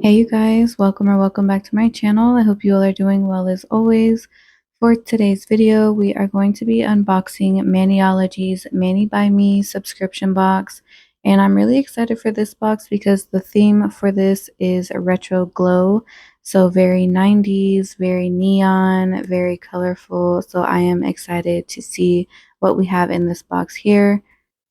Hey you guys, welcome back to my channel. I hope you all are doing well as always. For today's video, we are going to be unboxing Maniology's Mani by Me subscription box. And I'm really excited for this box because the theme for this is a retro glow. So very 90s, very neon, very colorful. So I am excited to see what we have in this box here.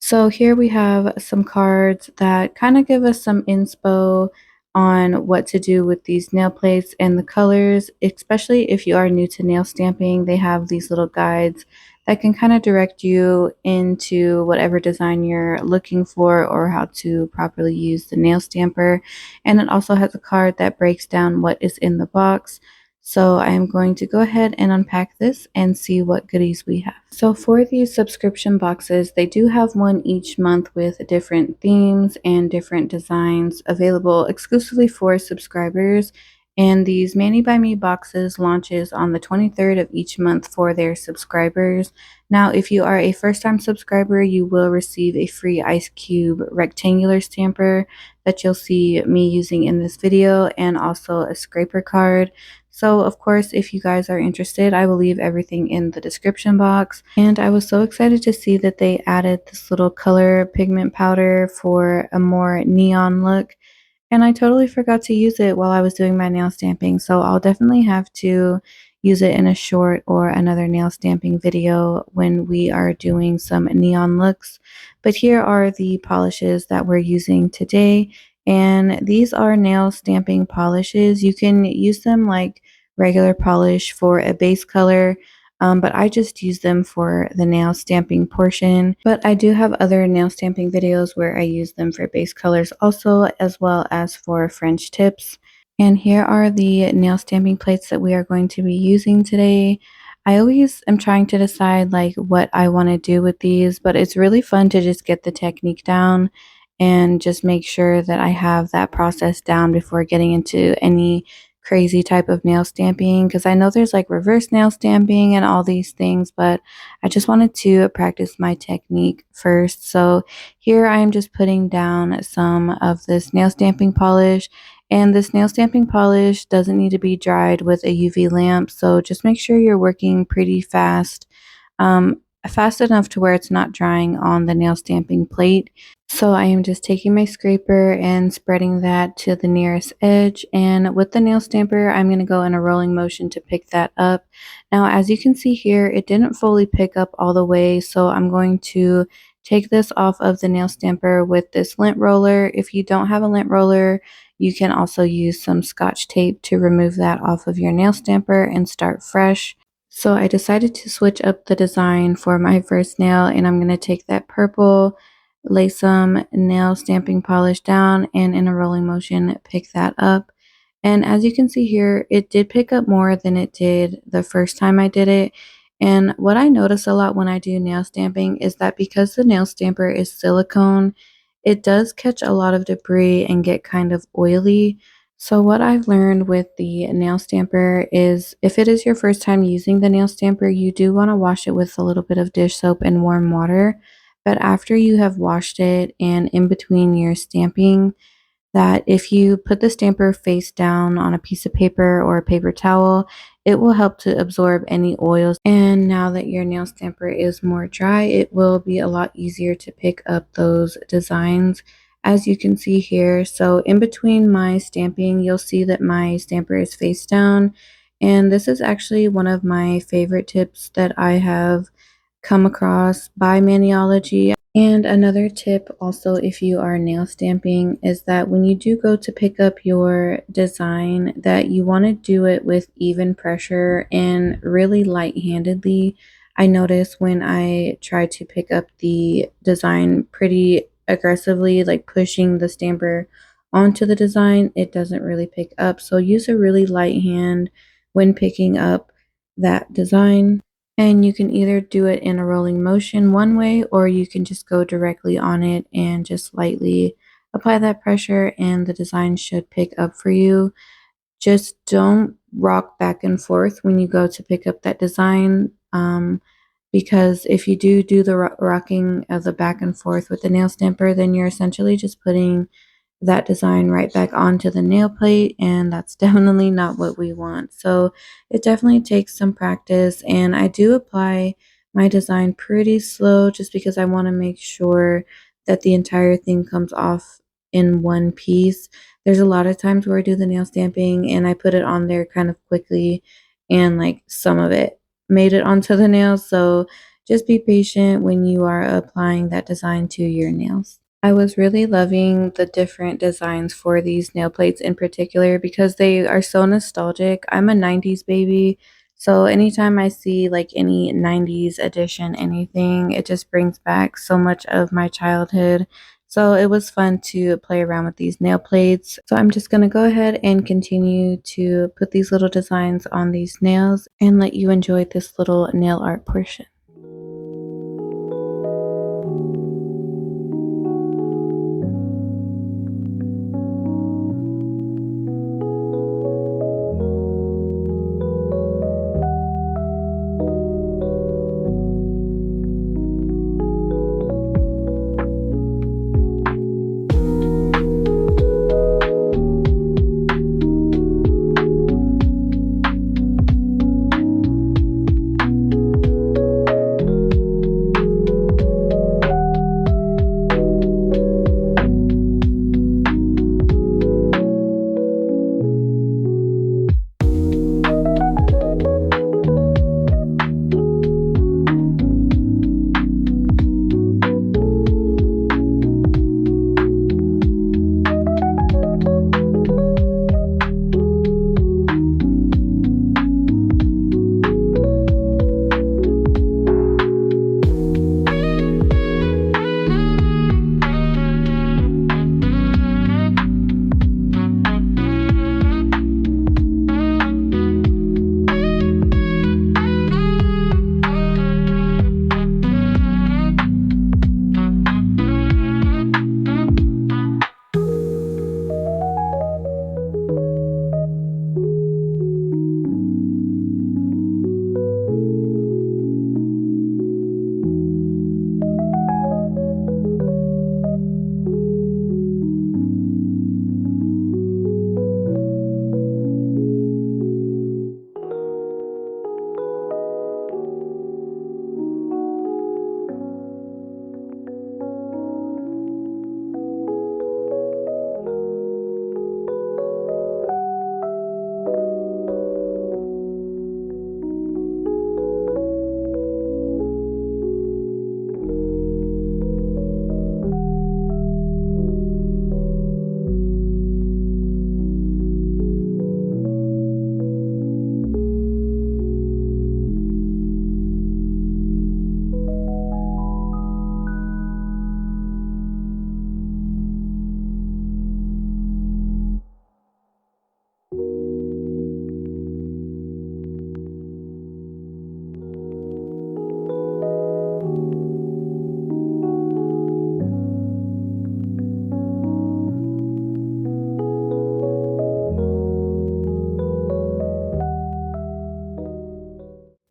So here we have some cards that kind of give us some inspo on what to do with these nail plates and the colors, especially if you are new to nail stamping. They have these little guides that can kind of direct you into whatever design you're looking for or how to properly use the nail stamper. And it also has a card that breaks down what is in the box. So I am going to go ahead and unpack this and see what goodies we have. So for these subscription boxes, they do have one each month with different themes and different designs available exclusively for subscribers. And these Mani by Me boxes launches on the 23rd of each month for their subscribers. Now, if you are a first-time subscriber, you will receive a free ice cube rectangular stamper that you'll see me using in this video, and also a scraper card. So of course, if you guys are interested, I will leave everything in the description box. And I was so excited to see that they added this little color pigment powder for a more neon look. And I totally forgot to use it while I was doing my nail stamping. So I'll definitely have to use it in a short or another nail stamping video when we are doing some neon looks. But here are the polishes that we're using today. And these are nail stamping polishes. You can use them like regular polish for a base color, but I just use them for the nail stamping portion. But I do have other nail stamping videos where I use them for base colors also, as well as for French tips. And here are the nail stamping plates that we are going to be using today. I always am trying to decide like what I want to do with these, but it's really fun to just get the technique down and just make sure that I have that process down before getting into any crazy type of nail stamping, because I know there's like reverse nail stamping and all these things, but I just wanted to practice my technique first. So here I am just putting down some of this nail stamping polish, and this nail stamping polish doesn't need to be dried with a UV lamp, so just make sure you're working pretty fast. Fast enough to where it's not drying on the nail stamping plate. So I am just taking my scraper and spreading that to the nearest edge, and with the nail stamper I'm going to go in a rolling motion to pick that up. Now as you can see here, it didn't fully pick up all the way, so I'm going to take this off of the nail stamper with this lint roller. If you don't have a lint roller, you can also use some Scotch tape to remove that off of your nail stamper and start fresh. So I decided to switch up the design for my first nail, and I'm going to take that purple, lay some nail stamping polish down, and in a rolling motion pick that up. And as you can see here, it did pick up more than it did the first time I did it. And what I notice a lot when I do nail stamping is that because the nail stamper is silicone, it does catch a lot of debris and get kind of oily. So what I've learned with the nail stamper is if it is your first time using the nail stamper, you do want to wash it with a little bit of dish soap and warm water. But after you have washed it and in between your stamping, that if you put the stamper face down on a piece of paper or a paper towel, it will help to absorb any oils. And now that your nail stamper is more dry, it will be a lot easier to pick up those designs, as you can see here. So in between my stamping, you'll see that my stamper is face down. And this is actually one of my favorite tips that I have come across by Maniology. And another tip also, if you are nail stamping, is that when you do go to pick up your design, that you want to do it with even pressure and really light-handedly. I notice when I try to pick up the design pretty aggressively, like pushing the stamper onto the design, it doesn't really pick up. So use a really light hand when picking up that design. And you can either do it in a rolling motion one way, or you can just go directly on it and just lightly apply that pressure, and the design should pick up for you. Just don't rock back and forth when you go to pick up that design, because if you do the rocking of the back and forth with the nail stamper, then you're essentially just putting that design right back onto the nail plate, and that's definitely not what we want. So it definitely takes some practice, and I do apply my design pretty slow just because I want to make sure that the entire thing comes off in one piece. There's a lot of times where I do the nail stamping and I put it on there kind of quickly, and like some of it made it onto the nails. So just be patient when you are applying that design to your nails. I was really loving the different designs for these nail plates in particular because they are so nostalgic. I'm a 90s baby, so anytime I see like any 90s edition anything, it just brings back so much of my childhood. So it was fun to play around with these nail plates. So I'm just going to go ahead and continue to put these little designs on these nails and let you enjoy this little nail art portion.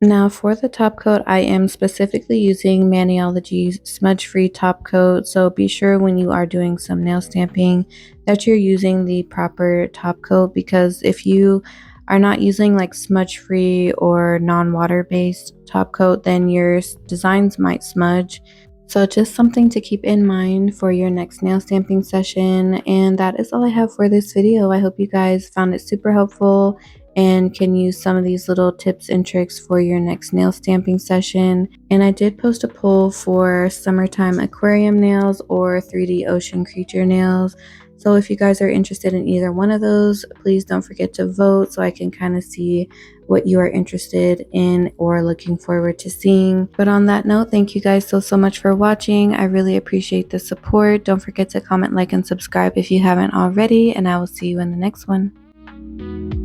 Now for the top coat, I am specifically using Maniology's smudge-free top coat, so be sure when you are doing some nail stamping that you're using the proper top coat, because if you are not using like smudge-free or non-water based top coat, then your designs might smudge. So just something to keep in mind for your next nail stamping session. And that is all I have for this video. I hope you guys found it super helpful and can use some of these little tips and tricks for your next nail stamping session. And I did post a poll for summertime aquarium nails or 3D ocean creature nails. So if you guys are interested in either one of those, please don't forget to vote so I can kind of see what you are interested in or looking forward to seeing. But on that note, thank you guys so much for watching. I really appreciate the support. Don't forget to comment, like, and subscribe if you haven't already, and I will see you in the next one.